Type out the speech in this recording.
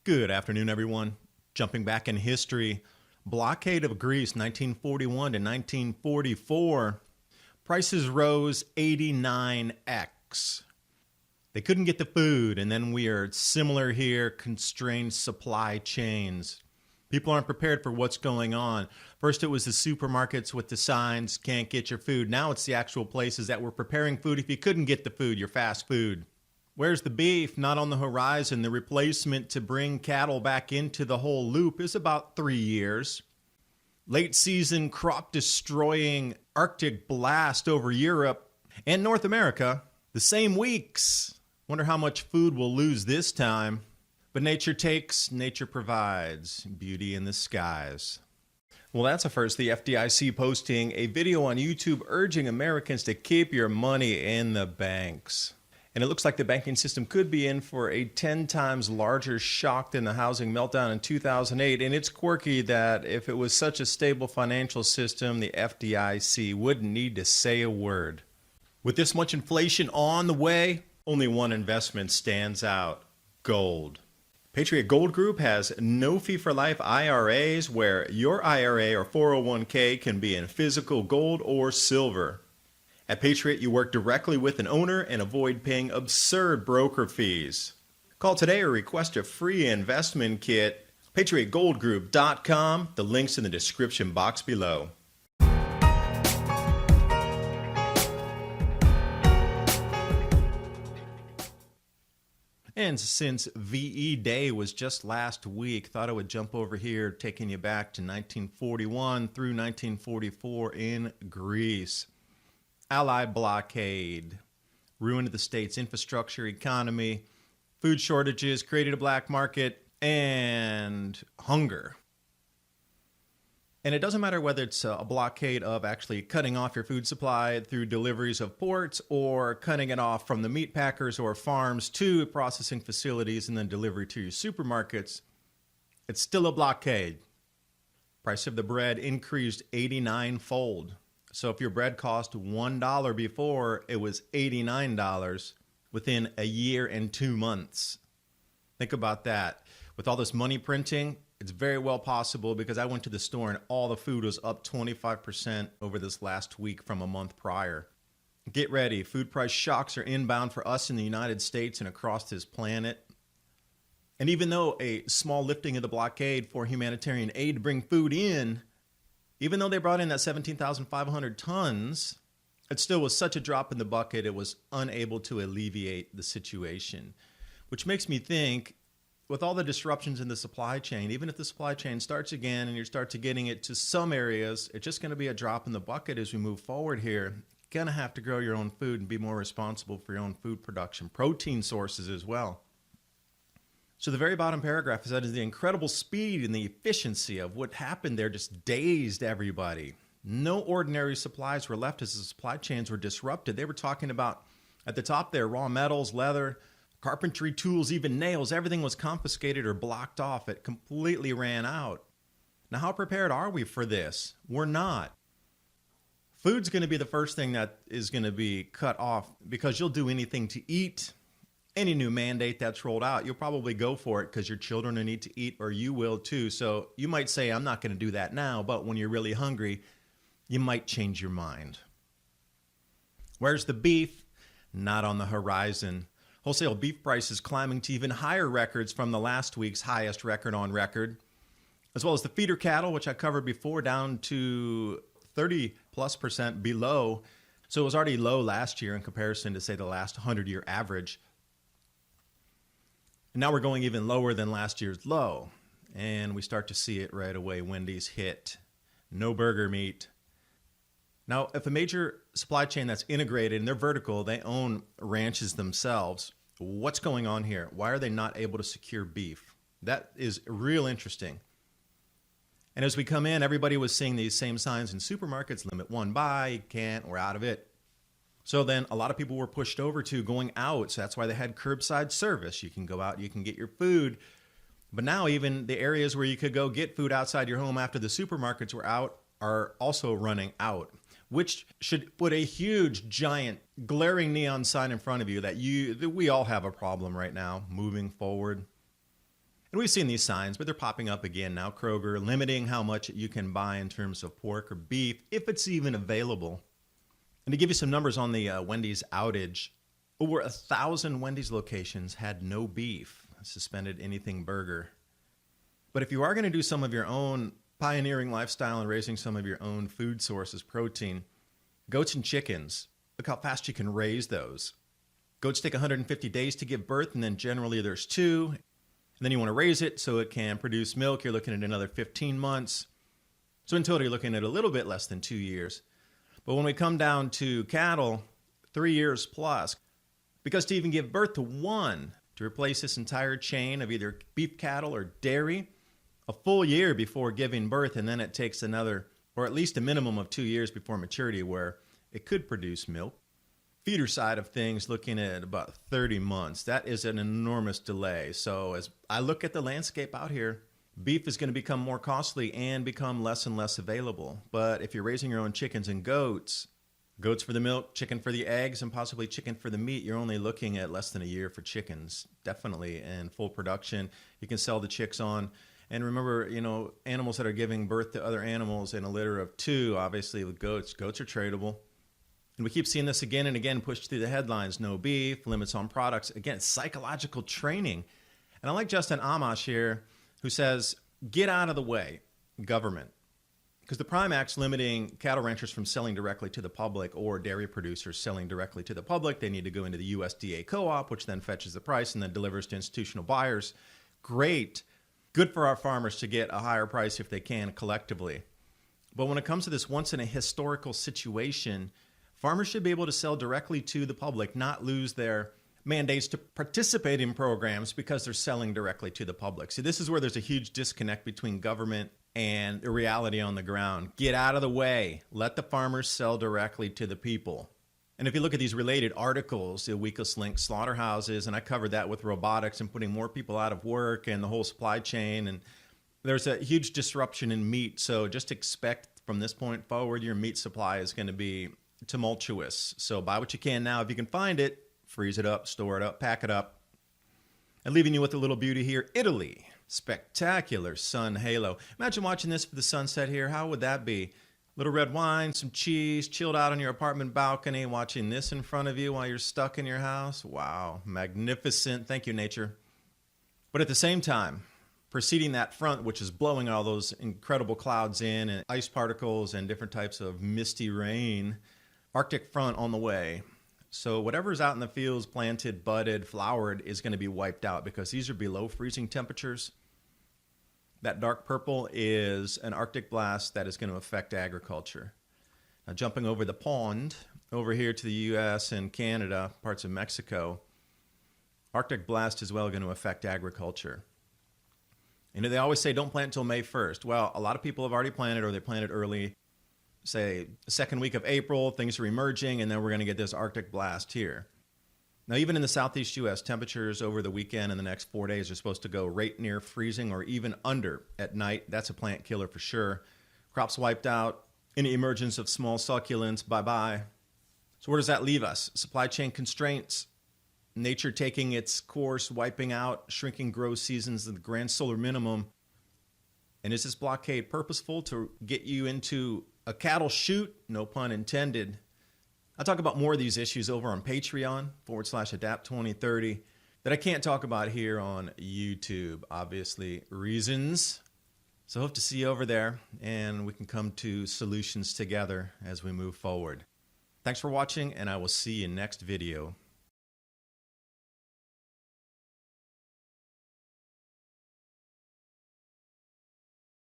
Good afternoon, everyone. Jumping back in history, Blockade of Greece, 1941 to 1944. Prices rose 89x. They couldn't get the food, and then we are similar here, constrained supply chains. People aren't prepared for what's going on. First it was the supermarkets with the signs, can't get your food. Now it's the actual places that were preparing food if you couldn't get the food, your fast food. Where's the beef? Not on the horizon. The replacement to bring cattle back into the whole loop is about 3 years. Late season crop destroying Arctic blast over Europe and North America. The same weeks. Wonder how much food we'll lose this time. But nature takes, nature provides. Beauty in the skies. Well, that's a first. The FDIC posting a video on YouTube urging Americans to keep your money in the banks. And it looks like the banking system could be in for a 10 times larger shock than the housing meltdown in 2008. And it's quirky that if it was such a stable financial system, the FDIC wouldn't need to say a word. With this much inflation on the way, only one investment stands out: gold. Patriot Gold Group has no fee for life IRAs where your IRA or 401k can be in physical gold or silver. At Patriot, you work directly with an owner and avoid paying absurd broker fees. Call today or request a free investment kit. PatriotGoldGroup.com. The link's in the description box below. And since VE Day was just last week, thought I would jump over here, taking you back to 1941 through 1944 in Greece. Allied Blockade ruined the state's infrastructure, economy, food shortages, created a black market, and hunger. And it doesn't matter whether it's a blockade of actually cutting off your food supply through deliveries of ports or cutting it off from the meat packers or farms to processing facilities and then delivery to your supermarkets. It's still a blockade. Price of the bread increased 89-fold. So if your bread cost $1 before, it was $89 within a year and 2 months. Think about that. With all this money printing, it's very well possible, because I went to the store and all the food was up 25% over this last week from a month prior. Get ready. Food price shocks are inbound for us in the United States and across this planet. And even though a small lifting of the blockade for humanitarian aid to bring food in, even though they brought in that 17,500 tons, it still was such a drop in the bucket, it was unable to alleviate the situation. Which makes me think, with all the disruptions in the supply chain, even if the supply chain starts again and you start to getting it to some areas, it's just going to be a drop in the bucket as we move forward here. You're going to have to grow your own food and be more responsible for your own food production. Protein sources as well. So the very bottom paragraph is that the incredible speed and the efficiency of what happened there just dazed everybody. No ordinary supplies were left as the supply chains were disrupted. They were talking about, at the top there, raw metals, leather, carpentry tools, even nails. Everything was confiscated or blocked off. It completely ran out. Now, how prepared are we for this? We're not. Food's going to be the first thing that is going to be cut off, because you'll do anything to eat. Any new mandate that's rolled out, you'll probably go for it because your children will need to eat, or you will too. So you might say, I'm not going to do that now, but when you're really hungry, you might change your mind. Where's the beef? Not on the horizon. Wholesale beef prices climbing to even higher records from the last week's highest record on record, as well as the feeder cattle, which I covered before, down to 30+% below. So it was already low last year in comparison to, say, the last 100-year average. And now we're going even lower than last year's low. And we start to see it right away. Wendy's hit. No burger meat. Now, if a major supply chain that's integrated and they're vertical, they own ranches themselves, what's going on here? Why are they not able to secure beef? That is real interesting. And as we come in, everybody was seeing these same signs in supermarkets: limit one buy, you can't, we're out of it. So then a lot of people were pushed over to going out. So that's why they had curbside service. You can go out, you can get your food. But now even the areas where you could go get food outside your home after the supermarkets were out are also running out, which should put a huge, giant, glaring neon sign in front of you that we all have a problem right now moving forward. And we've seen these signs, but they're popping up again now. Kroger limiting how much you can buy in terms of pork or beef, if it's even available. And to give you some numbers on the Wendy's outage, over 1,000 Wendy's locations had no beef, suspended anything burger. But if you are going to do some of your own pioneering lifestyle and raising some of your own food sources, protein, goats and chickens, look how fast you can raise those. Goats take 150 days to give birth, and then generally there's 2. And then you want to raise it so it can produce milk. You're looking at another 15 months. So in total, you're looking at a little bit less than 2 years. But when we come down to cattle, 3 years plus. Because to even give birth to one, to replace this entire chain of either beef cattle or dairy, a full year before giving birth, and then it takes another, or at least a minimum of 2 years before maturity where it could produce milk. Feeder side of things, looking at about 30 months. That is an enormous delay. So as I look at the landscape out here, beef is going to become more costly and become less and less available. But if you're raising your own chickens and goats, goats for the milk, chicken for the eggs, and possibly chicken for the meat, you're only looking at less than a year for chickens, definitely, and full production. You can sell the chicks on. And remember, animals that are giving birth to other animals in a litter of 2, obviously with goats are tradable. And we keep seeing this again and again pushed through the headlines. No beef, limits on products. Again, psychological training. And I like Justin Amash here, who says, get out of the way, government. Because the Prime Act's limiting cattle ranchers from selling directly to the public or dairy producers selling directly to the public. They need to go into the USDA co-op, which then fetches the price and then delivers to institutional buyers. Great. Good for our farmers to get a higher price if they can collectively. But when it comes to this once in a historical situation, farmers should be able to sell directly to the public, not lose their mandates to participate in programs because they're selling directly to the public. See, this is where there's a huge disconnect between government and the reality on the ground. Get out of the way. Let the farmers sell directly to the people. And if you look at these related articles, the weakest link slaughterhouses, and I covered that with robotics and putting more people out of work and the whole supply chain, and there's a huge disruption in meat. So just expect from this point forward, your meat supply is going to be tumultuous. So buy what you can now. If you can find it, freeze it up, store it up, pack it up. And leaving you with a little beauty here, Italy. Spectacular sun halo. Imagine watching this for the sunset here. How would that be? Little red wine, some cheese, chilled out on your apartment balcony, watching this in front of you while you're stuck in your house. Wow, magnificent. Thank you, nature. But at the same time, preceding that front, which is blowing all those incredible clouds in and ice particles and different types of misty rain, Arctic front on the way. So whatever's out in the fields, planted, budded, flowered, is going to be wiped out because these are below freezing temperatures. That dark purple is an Arctic blast that is going to affect agriculture. Now, jumping over the pond, over here to the U.S. and Canada, parts of Mexico, Arctic blast is well going to affect agriculture. They always say don't plant until May 1st. Well, a lot of people have already planted or they planted early, say, second week of April, things are emerging, and then we're going to get this Arctic blast here. Now, even in the southeast U.S., temperatures over the weekend and the next 4 days are supposed to go right near freezing or even under at night. That's a plant killer for sure. Crops wiped out, any emergence of small succulents, bye-bye. So where does that leave us? Supply chain constraints, nature taking its course, wiping out, shrinking growth seasons, the Grand Solar Minimum. And is this blockade purposeful to get you into a cattle chute? No pun intended. I'll talk about more of these issues over on Patreon/Adapt2030 that I can't talk about here on YouTube, obviously reasons. So hope to see you over there and we can come to solutions together as we move forward. Thanks for watching, and I will see you next video.